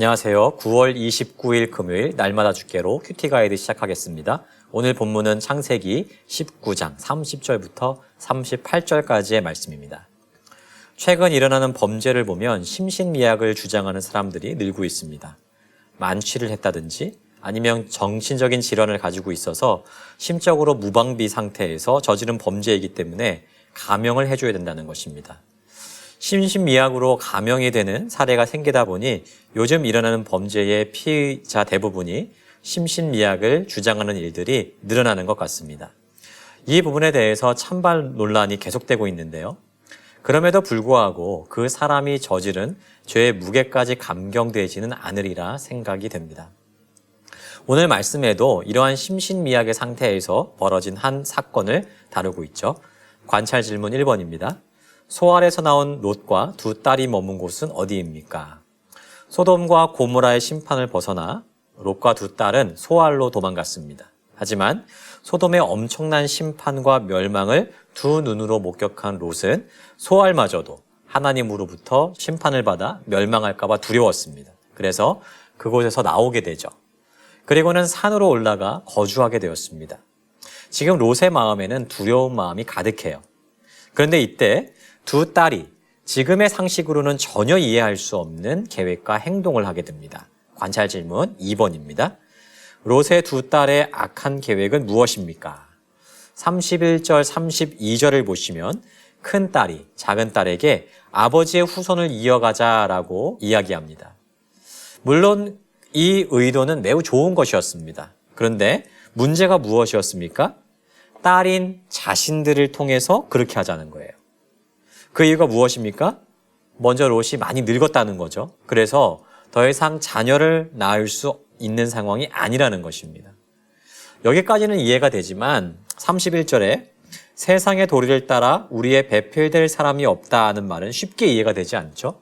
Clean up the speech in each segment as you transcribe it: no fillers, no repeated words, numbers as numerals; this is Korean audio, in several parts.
안녕하세요. 9월 29일 금요일 날마다 주께로 큐티 가이드 시작하겠습니다. 오늘 본문은 창세기 19장 30절부터 38절까지의 말씀입니다. 최근 일어나는 범죄를 보면 심신미약을 주장하는 사람들이 늘고 있습니다. 만취를 했다든지 아니면 정신적인 질환을 가지고 있어서 심적으로 무방비 상태에서 저지른 범죄이기 때문에 감형을 해줘야 된다는 것입니다. 심신미약으로 감형이 되는 사례가 생기다 보니 요즘 일어나는 범죄의 피의자 대부분이 심신미약을 주장하는 일들이 늘어나는 것 같습니다. 이 부분에 대해서 찬반 논란이 계속되고 있는데요. 그럼에도 불구하고 그 사람이 저지른 죄의 무게까지 감경되지는 않으리라 생각이 됩니다. 오늘 말씀에도 이러한 심신미약의 상태에서 벌어진 한 사건을 다루고 있죠. 관찰 질문 1번입니다. 소알에서 나온 롯과 두 딸이 머문 곳은 어디입니까? 소돔과 고모라의 심판을 벗어나 롯과 두 딸은 소알로 도망갔습니다. 하지만 소돔의 엄청난 심판과 멸망을 두 눈으로 목격한 롯은 소알마저도 하나님으로부터 심판을 받아 멸망할까 봐 두려웠습니다. 그래서 그곳에서 나오게 되죠. 그리고는 산으로 올라가 거주하게 되었습니다. 지금 롯의 마음에는 두려운 마음이 가득해요. 그런데 이때 두 딸이 지금의 상식으로는 전혀 이해할 수 없는 계획과 행동을 하게 됩니다. 관찰 질문 2번입니다. 롯의 두 딸의 악한 계획은 무엇입니까? 31절, 32절을 보시면 큰 딸이 작은 딸에게 아버지의 후손을 이어가자라고 이야기합니다. 물론 이 의도는 매우 좋은 것이었습니다. 그런데 문제가 무엇이었습니까? 딸인 자신들을 통해서 그렇게 하자는 거예요. 그 이유가 무엇입니까? 먼저 롯이 많이 늙었다는 거죠. 그래서 더 이상 자녀를 낳을 수 있는 상황이 아니라는 것입니다. 여기까지는 이해가 되지만 31절에 세상의 도리를 따라 우리의 배필될 사람이 없다는 말은 쉽게 이해가 되지 않죠.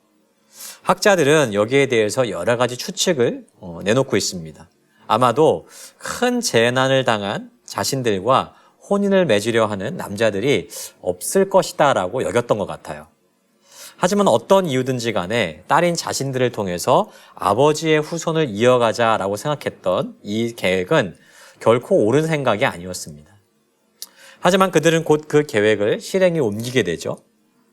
학자들은 여기에 대해서 여러 가지 추측을 내놓고 있습니다. 아마도 큰 재난을 당한 자신들과 혼인을 맺으려 하는 남자들이 없을 것이다 라고 여겼던 것 같아요. 하지만 어떤 이유든지 간에 딸인 자신들을 통해서 아버지의 후손을 이어가자라고 생각했던 이 계획은 결코 옳은 생각이 아니었습니다. 하지만 그들은 곧 그 계획을 실행에 옮기게 되죠.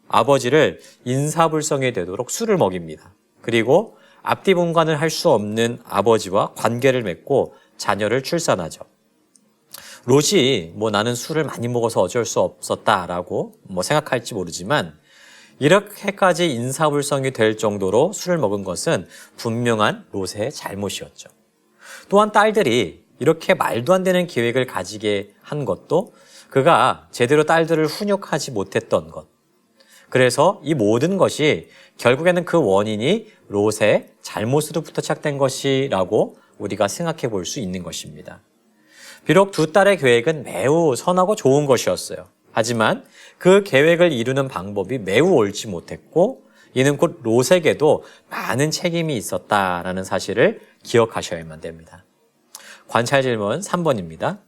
아버지를 인사불성이 되도록 술을 먹입니다. 그리고 앞뒤 분간을 할 수 없는 아버지와 관계를 맺고 자녀를 출산하죠. 롯이 나는 술을 많이 먹어서 어쩔 수 없었다라고 생각할지 모르지만 이렇게까지 인사불성이 될 정도로 술을 먹은 것은 분명한 롯의 잘못이었죠. 또한 딸들이 이렇게 말도 안 되는 계획을 가지게 한 것도 그가 제대로 딸들을 훈육하지 못했던 것. 그래서 이 모든 것이 결국에는 그 원인이 롯의 잘못으로부터 시작된 것이라고 우리가 생각해 볼 수 있는 것입니다. 비록 두 딸의 계획은 매우 선하고 좋은 것이었어요. 하지만 그 계획을 이루는 방법이 매우 옳지 못했고 이는 곧 롯에게도 많은 책임이 있었다라는 사실을 기억하셔야만 됩니다. 관찰 질문 3번입니다.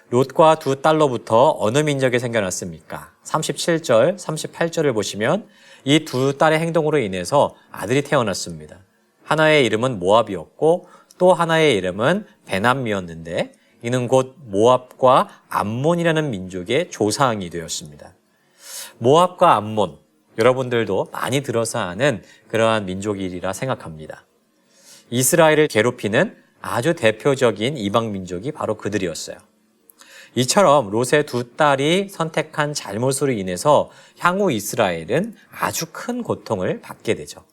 롯과 두 딸로부터 어느 민족이 생겨났습니까? 37절, 38절을 보시면 이 두 딸의 행동으로 인해서 아들이 태어났습니다. 하나의 이름은 모압이었고 또 하나의 이름은 베남미였는데 이는 곧 모압과 암몬이라는 민족의 조상이 되었습니다. 모압과 암몬, 여러분들도 많이 들어서 아는 그러한 민족이라 생각합니다. 이스라엘을 괴롭히는 아주 대표적인 이방 민족이 바로 그들이었어요. 이처럼 롯의 두 딸이 선택한 잘못으로 인해서 향후 이스라엘은 아주 큰 고통을 받게 되죠.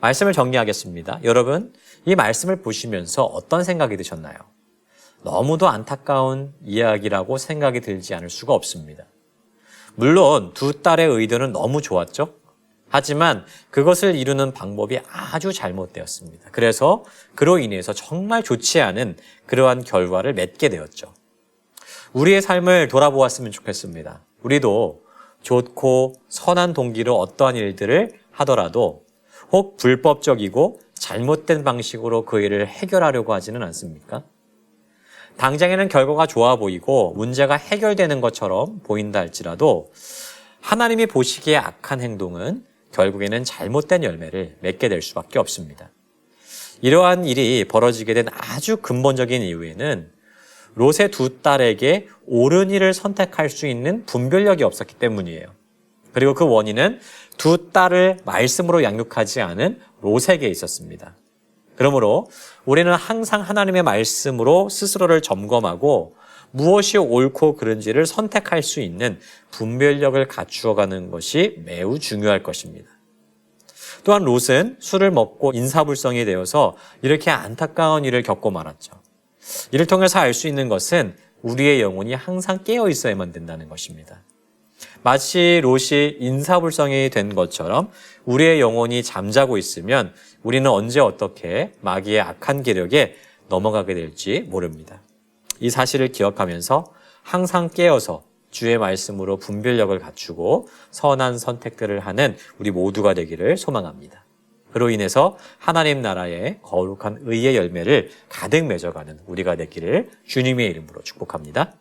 말씀을 정리하겠습니다. 여러분, 이 말씀을 보시면서 어떤 생각이 드셨나요? 너무도 안타까운 이야기라고 생각이 들지 않을 수가 없습니다. 물론 두 딸의 의도는 너무 좋았죠. 하지만 그것을 이루는 방법이 아주 잘못되었습니다. 그래서 그로 인해서 정말 좋지 않은 그러한 결과를 맺게 되었죠. 우리의 삶을 돌아보았으면 좋겠습니다. 우리도 좋고 선한 동기로 어떠한 일들을 하더라도 혹 불법적이고 잘못된 방식으로 그 일을 해결하려고 하지는 않습니까? 당장에는 결과가 좋아 보이고 문제가 해결되는 것처럼 보인다 할지라도 하나님이 보시기에 악한 행동은 결국에는 잘못된 열매를 맺게 될 수밖에 없습니다. 이러한 일이 벌어지게 된 아주 근본적인 이유에는 롯의 두 딸에게 옳은 일을 선택할 수 있는 분별력이 없었기 때문이에요. 그리고 그 원인은 두 딸을 말씀으로 양육하지 않은 롯에게 있었습니다. 그러므로 우리는 항상 하나님의 말씀으로 스스로를 점검하고 무엇이 옳고 그른지를 선택할 수 있는 분별력을 갖추어가는 것이 매우 중요할 것입니다. 또한 롯은 술을 먹고 인사불성이 되어서 이렇게 안타까운 일을 겪고 말았죠. 이를 통해서 알 수 있는 것은 우리의 영혼이 항상 깨어 있어야만 된다는 것입니다. 마치 롯이 인사불성이 된 것처럼 우리의 영혼이 잠자고 있으면 우리는 언제 어떻게 마귀의 악한 기력에 넘어가게 될지 모릅니다. 이 사실을 기억하면서 항상 깨어서 주의 말씀으로 분별력을 갖추고 선한 선택들을 하는 우리 모두가 되기를 소망합니다. 그로 인해서 하나님 나라의 거룩한 의의 열매를 가득 맺어가는 우리가 되기를 주님의 이름으로 축복합니다.